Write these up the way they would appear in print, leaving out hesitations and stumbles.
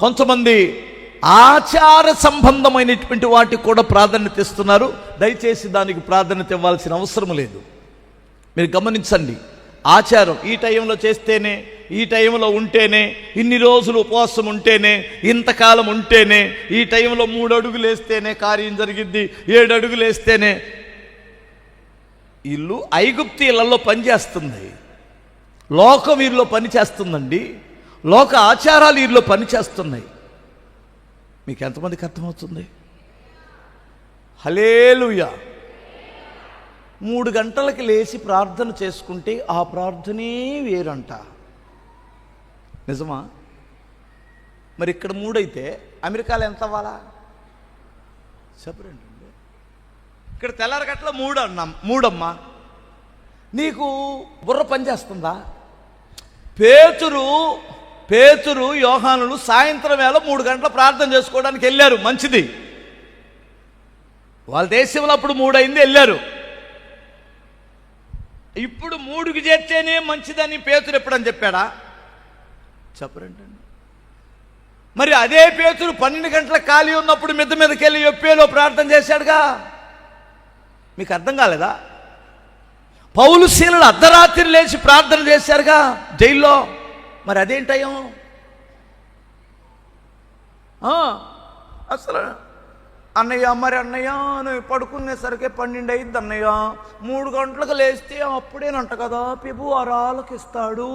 కొంతమంది ఆచార సంబంధమైనటువంటి వాటికి కూడా ప్రాధాన్యత ఇస్తున్నారు. దయచేసి దానికి ప్రాధాన్యత ఇవ్వాల్సిన అవసరం లేదు. మీరు గమనించండి, ఆచారం ఈ టైంలో చేస్తేనే, ఈ టైంలో ఉంటేనే, ఇన్ని రోజులు ఉపవాసం ఉంటేనే, ఇంతకాలం ఉంటేనే, ఈ టైంలో 3 అడుగులు వేస్తేనే కార్యం జరిగిద్ది, 7 అడుగులు వేస్తేనే. ఇల్లు ఐగుప్తీయులలో పనిచేస్తుంది, లోకం వీరిలో పనిచేస్తుందండి. లోక ఆచారాలు వీరిలో పనిచేస్తున్నాయి. మీకు ఎంతమందికి అర్థమవుతుంది? హల్లెలూయా. 3 గంటలకి లేచి ప్రార్థన చేసుకుంటే ఆ ప్రార్థనే వేరంట. నిజమా? మరి ఇక్కడ 3 అయితే అమెరికాలో ఎంత అవ్వాలా చెప్పండి. ఇక్కడ తెల్లారగట్ల 3 అమ్మా. నీకు బుర్ర పనిచేస్తుందా? పేతురు యోహానులు సాయంత్రం వేళ 3 గంటల ప్రార్థన చేసుకోవడానికి వెళ్ళారు, మంచిది. వాళ్ళ దేశంలో అప్పుడు 3 అయింది, వెళ్ళారు. ఇప్పుడు 3కి చేస్తేనే మంచిదని పేతురు ఎప్పుడని చెప్పాడా? చెప్పరండి. మరి అదే పేతురు 12 గంటల ఖాళీ ఉన్నప్పుడు మిద్ద మీదకి వెళ్ళి యొప్పేలో ప్రార్థన చేశాడుగా. మీకు అర్థం కాలేదా? పౌలు శీలలు అర్ధరాత్రి లేచి ప్రార్థన చేశారుగా జైల్లో. మరి అదేంటయ్యో అసలు అన్నయ్య, మరి అన్నయ్య నువ్వు పడుకునేసరికి 12 అయింది అన్నయ్య, 3 గంటలకు లేస్తే అప్పుడేనంట కదా ప్రభు వరాలకు ఇస్తాడు,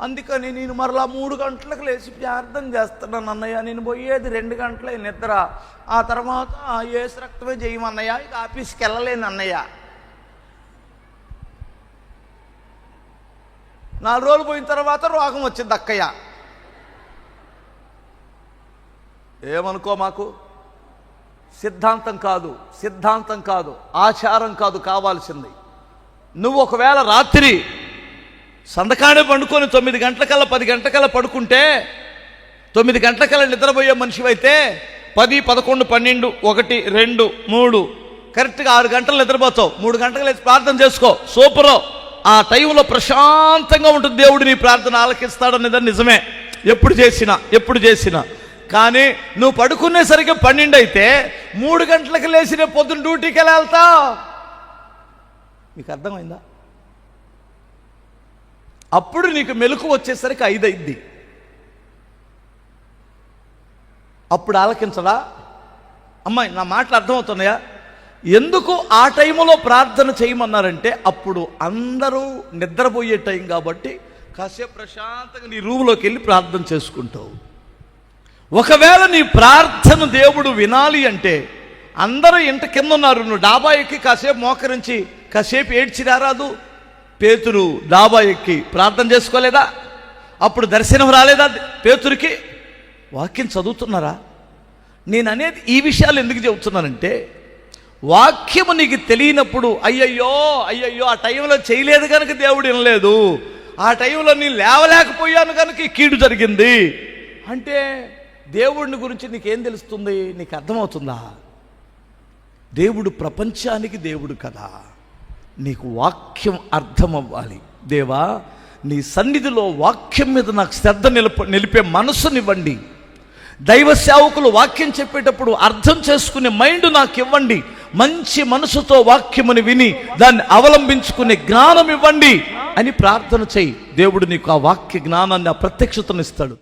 అందుకని నేను మరలా 3 గంటలకు లేచి ప్రార్థన చేస్తున్నాను అన్నయ్య. నేను పోయేది 2 గంటలే నిద్ర, ఆ తర్వాత యేసు రక్తమే చేయమన్నయ్య, ఇక ఆఫీస్కి వెళ్ళలేను అన్నయ్య. 4 రోజులు పోయిన తర్వాత రోగం వచ్చింది అక్కయ్య. ఏమనుకో, మాకు సిద్ధాంతం కాదు, ఆచారం కాదు కావాల్సింది. నువ్వు ఒకవేళ రాత్రి సందకాడే పండుకొని 9 గంటలకల్లా 10 గంటలకల్లా పడుకుంటే, 9 గంటలకల్లా నిద్రపోయే మనిషివైతే 10, 11, 12, 1, 2, 3 కరెక్ట్గా 6 గంటలు నిద్రపోతావు. 3 గంటలకు లేచి ప్రార్థన చేసుకో, సూపరు. ఆ టైంలో ప్రశాంతంగా ఉంటుంది, దేవుడు నీ ప్రార్థన ఆలకిస్తాడనేది నిజమే ఎప్పుడు చేసినా. కానీ నువ్వు పడుకునేసరికి 12 అయితే 3 గంటలకు లేచి రేపు పొద్దున్న డ్యూటీకి ఎలా వెళ్తావు? మీకు అర్థమైందా? అప్పుడు నీకు మెలకు వచ్చేసరికి 5 అయింది. అప్పుడు ఆలకించడా? అమ్మాయి, నా మాటలు అర్థమవుతున్నాయా? ఎందుకు ఆ టైంలో ప్రార్థన చేయమన్నారంటే, అప్పుడు అందరూ నిద్రపోయే టైం కాబట్టి కాసేపు ప్రశాంతంగా నీ రూమ్లోకి వెళ్ళి ప్రార్థన చేసుకుంటావు. ఒకవేళ నీ ప్రార్థన దేవుడు వినాలి అంటే, అందరూ ఇంట కింద ఉన్నారు, నువ్వు డాబా ఎక్కి కాసేపు మోకరించి కాసేపు ఏడ్చి రారాదు. పేతురు డాబా ఎక్కి ప్రార్థన చేసుకోలేదా? అప్పుడు దర్శనం రాలేదా పేతురికి? వాక్యం చదువుతున్నారా? నేను అనేది ఈ విషయాలు ఎందుకు చెబుతున్నానంటే, వాక్యము నీకు తెలియనప్పుడు అయ్యయ్యో ఆ టైంలో చేయలేదు కనుక దేవుడు వినలేదు, ఆ టైంలో నేను లేవలేకపోయాను కనుక కీడు జరిగింది అంటే దేవుడిని గురించి నీకేం తెలుస్తుంది? నీకు అర్థమవుతుందా? దేవుడు ప్రపంచానికి దేవుడు కదా. నీకు వాక్యం అర్థం అవ్వాలి. దేవా, నీ సన్నిధిలో వాక్యం మీద నాకు శ్రద్ధ నిలిపే మనసునివ్వండి. దైవ సేవకులు వాక్యం చెప్పేటప్పుడు అర్థం చేసుకునే మైండ్ నాకు ఇవ్వండి. మంచి మనసుతో వాక్యముని విని దాన్ని అవలంబించుకునే జ్ఞానం ఇవ్వండి అని ప్రార్థన చేయి. దేవుడు నీకు ఆ వాక్య జ్ఞానాన్ని, ఆ ప్రత్యక్షతను ఇస్తాడు.